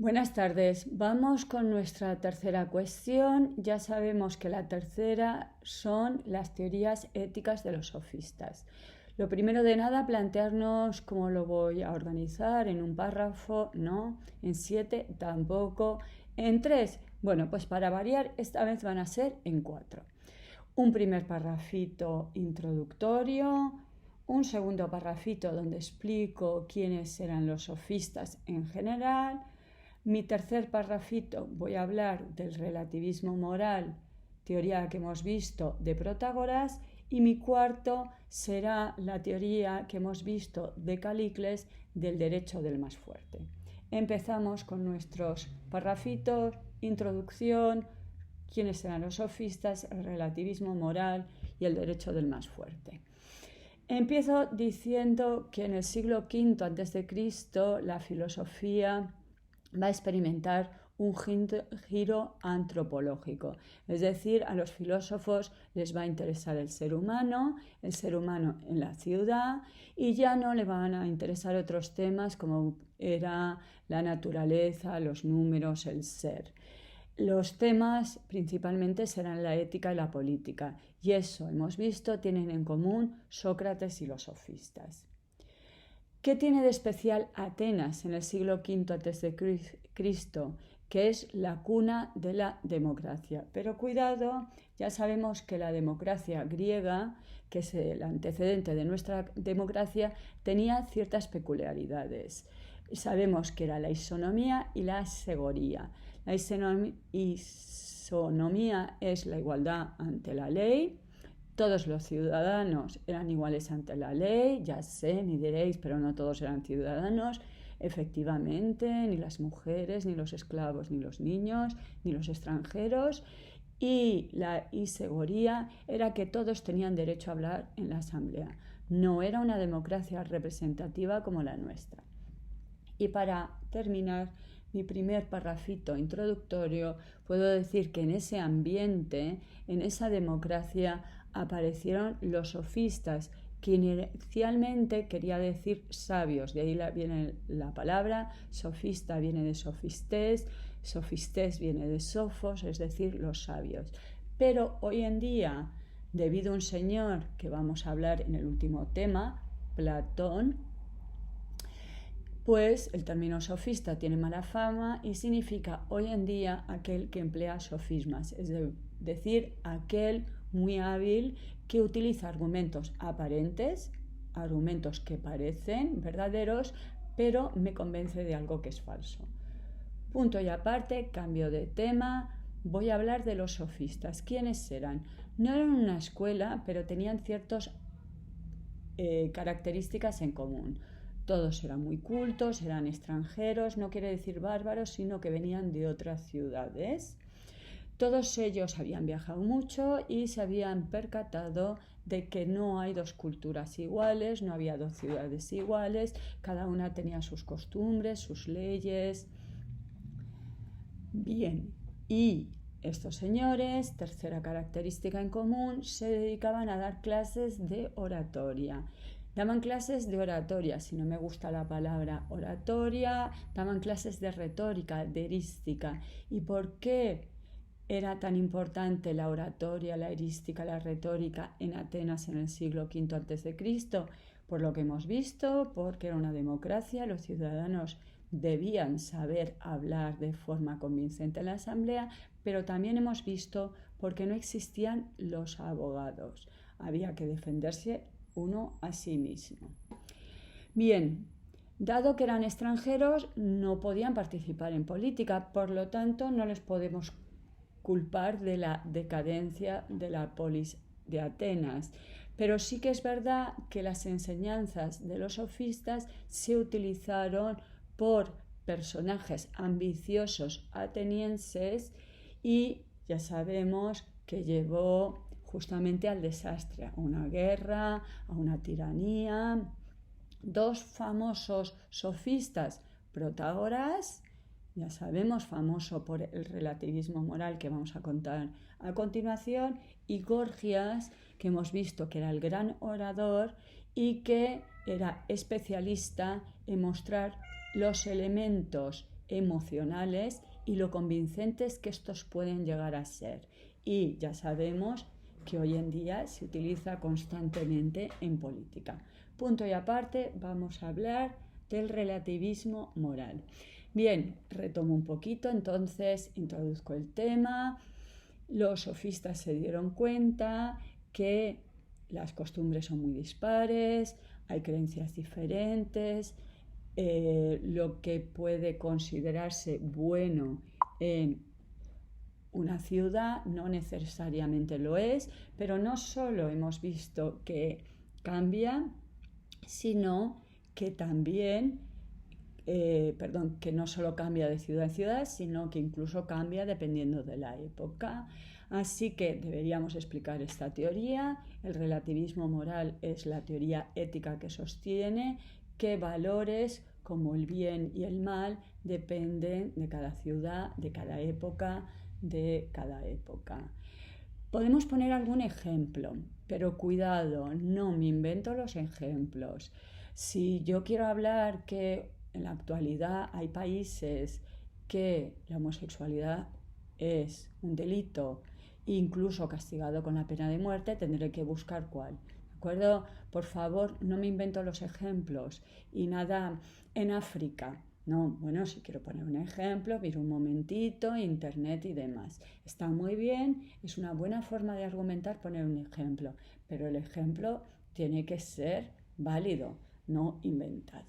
Buenas tardes. Vamos con nuestra tercera cuestión. Ya sabemos que la tercera son las teorías éticas de los sofistas. Lo primero de nada, plantearnos cómo lo voy a organizar en un párrafo, no, en 7 tampoco, en 3. Bueno, pues para variar, esta vez van a ser en 4. Un primer parrafito introductorio, un segundo parrafito donde explico quiénes eran los sofistas en general. Mi tercer parrafito voy a hablar del relativismo moral, teoría que hemos visto de Protágoras, y mi cuarto será la teoría que hemos visto de Calicles del derecho del más fuerte. Empezamos con nuestros parrafitos, introducción, quiénes eran los sofistas, el relativismo moral y el derecho del más fuerte. Empiezo diciendo que en el siglo V a.C. la filosofía va a experimentar un giro antropológico, es decir, a los filósofos les va a interesar el ser humano en la ciudad, y ya no le van a interesar otros temas como era la naturaleza, los números, el ser. Los temas principalmente serán la ética y la política, y eso hemos visto tienen en común Sócrates y los sofistas. ¿Qué tiene de especial Atenas en el siglo V a.C., que es la cuna de la democracia? Pero cuidado, ya sabemos que la democracia griega, que es el antecedente de nuestra democracia, tenía ciertas peculiaridades. Sabemos que era la isonomía y la asegoría. La isonomía es la igualdad ante la ley. Todos los ciudadanos eran iguales ante la ley, ya sé, ni diréis, pero no todos eran ciudadanos. Efectivamente, ni las mujeres, ni los esclavos, ni los niños, ni los extranjeros. Y la isegoría era que todos tenían derecho a hablar en la asamblea. No era una democracia representativa como la nuestra. Y para terminar mi primer parrafito introductorio, puedo decir que en ese ambiente, en esa democracia, aparecieron los sofistas, que inicialmente quería decir sabios, de ahí viene la palabra, sofista viene de sofistés viene de sofos, es decir, los sabios. Pero hoy en día, debido a un señor que vamos a hablar en el último tema, Platón, pues el término sofista tiene mala fama y significa hoy en día aquel que emplea sofismas, es decir, aquel muy hábil que utiliza argumentos aparentes, argumentos que parecen verdaderos, pero me convence de algo que es falso. Punto y aparte, cambio de tema, voy a hablar de los sofistas. ¿Quiénes eran? No eran una escuela, pero tenían ciertas características en común. Todos eran muy cultos, eran extranjeros, no quiere decir bárbaros, sino que venían de otras ciudades. Todos ellos habían viajado mucho y se habían percatado de que no hay dos culturas iguales, no había dos ciudades iguales, cada una tenía sus costumbres, sus leyes. Bien, y estos señores, tercera característica en común, se dedicaban a dar clases de oratoria. Daban clases de oratoria, si no me gusta la palabra oratoria, daban clases de retórica, de erística. ¿Y por qué era tan importante la oratoria, la erística, la retórica en Atenas en el siglo V a.C.? Por lo que hemos visto, porque era una democracia, los ciudadanos debían saber hablar de forma convincente en la asamblea, pero también hemos visto porque no existían los abogados. Había que defenderse uno a sí mismo. Bien, dado que eran extranjeros, no podían participar en política, por lo tanto no les podemos culpar de la decadencia de la polis de Atenas. Pero sí que es verdad que las enseñanzas de los sofistas se utilizaron por personajes ambiciosos atenienses y ya sabemos que llevó justamente al desastre, a una guerra, a una tiranía. Dos famosos sofistas, Protágoras, ya sabemos, famoso por el relativismo moral que vamos a contar a continuación, y Gorgias, que hemos visto que era el gran orador y que era especialista en mostrar los elementos emocionales y lo convincentes que estos pueden llegar a ser. Y ya sabemos que hoy en día se utiliza constantemente en política. Punto y aparte, vamos a hablar del relativismo moral. Bien, retomo un poquito, entonces introduzco el tema. Los sofistas se dieron cuenta que las costumbres son muy dispares, hay creencias diferentes, lo que puede considerarse bueno en una ciudad no necesariamente lo es, pero no solo hemos visto que cambia, sino que también, que no solo cambia de ciudad en ciudad, sino que incluso cambia dependiendo de la época. Así que deberíamos explicar esta teoría. El relativismo moral es la teoría ética que sostiene que valores como el bien y el mal dependen de cada ciudad, de cada época, Podemos poner algún ejemplo, pero cuidado, no me invento los ejemplos. Si yo quiero hablar que en la actualidad hay países que la homosexualidad es un delito, incluso castigado con la pena de muerte, tendré que buscar cuál. ¿De acuerdo? Por favor, no me invento los ejemplos. Y nada, en África. No, bueno, si quiero poner un ejemplo, miro un momentito, internet y demás. Está muy bien, es una buena forma de argumentar poner un ejemplo, pero el ejemplo tiene que ser válido, no inventado.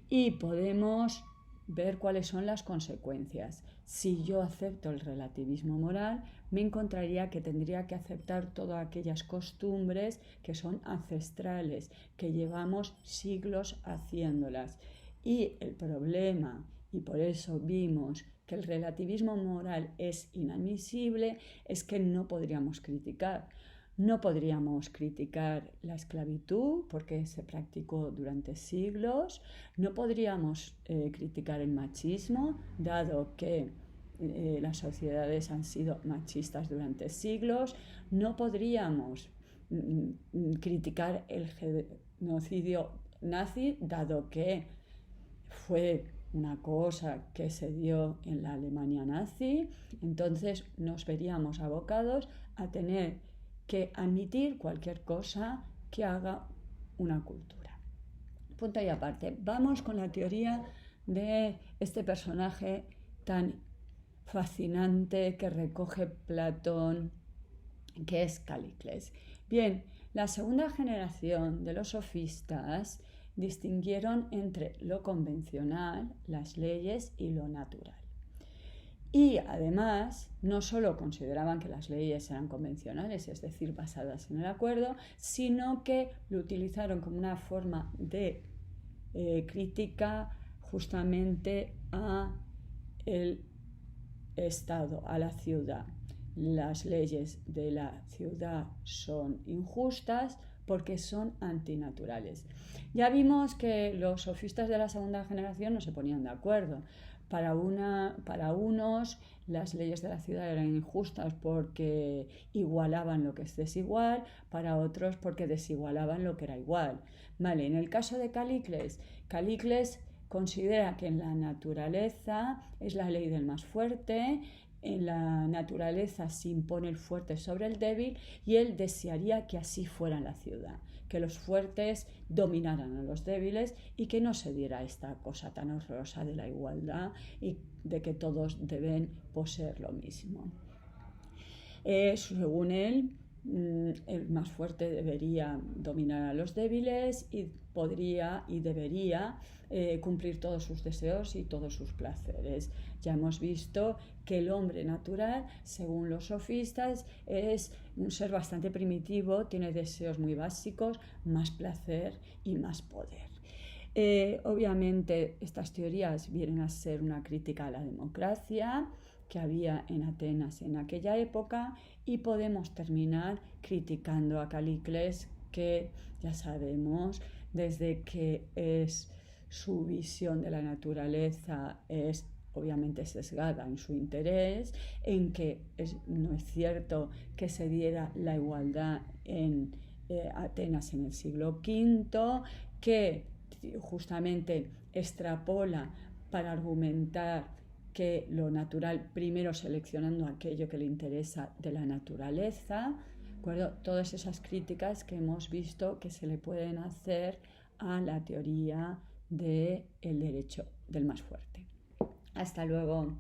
Y podemos ver cuáles son las consecuencias. Si yo acepto el relativismo moral, me encontraría que tendría que aceptar todas aquellas costumbres que son ancestrales, que llevamos siglos haciéndolas. Y el problema, y por eso vimos que el relativismo moral es inadmisible, es que no podríamos criticar. No podríamos criticar la esclavitud porque se practicó durante siglos. No podríamos criticar el machismo, dado que las sociedades han sido machistas durante siglos. No podríamos criticar el genocidio nazi, dado que fue una cosa que se dio en la Alemania nazi. Entonces nos veríamos abocados a tener que admitir cualquier cosa que haga una cultura. Punto y aparte. Vamos con la teoría de este personaje tan fascinante que recoge Platón, que es Calícles. Bien, la segunda generación de los sofistas distinguieron entre lo convencional, las leyes y lo natural. Y además, no solo consideraban que las leyes eran convencionales, es decir, basadas en el acuerdo, sino que lo utilizaron como una forma de crítica justamente a el Estado, a la ciudad. Las leyes de la ciudad son injustas porque son antinaturales. Ya vimos que los sofistas de la segunda generación no se ponían de acuerdo. Para unos las leyes de la ciudad eran injustas porque igualaban lo que es desigual, para otros porque desigualaban lo que era igual. Vale, en el caso de Calícles considera que en la naturaleza es la ley del más fuerte, en la naturaleza se impone el fuerte sobre el débil y él desearía que así fuera en la ciudad, que los fuertes dominaran a los débiles y que no se diera esta cosa tan horrorosa de la igualdad y de que todos deben poseer lo mismo. Según él, el más fuerte debería dominar a los débiles y podría y debería cumplir todos sus deseos y todos sus placeres. Ya hemos visto que el hombre natural, según los sofistas, es un ser bastante primitivo, tiene deseos muy básicos, más placer y más poder. Obviamente estas teorías vienen a ser una crítica a la democracia que había en Atenas en aquella época y podemos terminar criticando a Calícles, que ya sabemos desde que es su visión de la naturaleza es obviamente sesgada en su interés, en que no es cierto que se diera la igualdad en Atenas en el siglo V, que justamente extrapola para argumentar que lo natural, primero seleccionando aquello que le interesa de la naturaleza, ¿de acuerdo? Todas esas críticas que hemos visto que se le pueden hacer a la teoría del derecho del más fuerte. Hasta luego.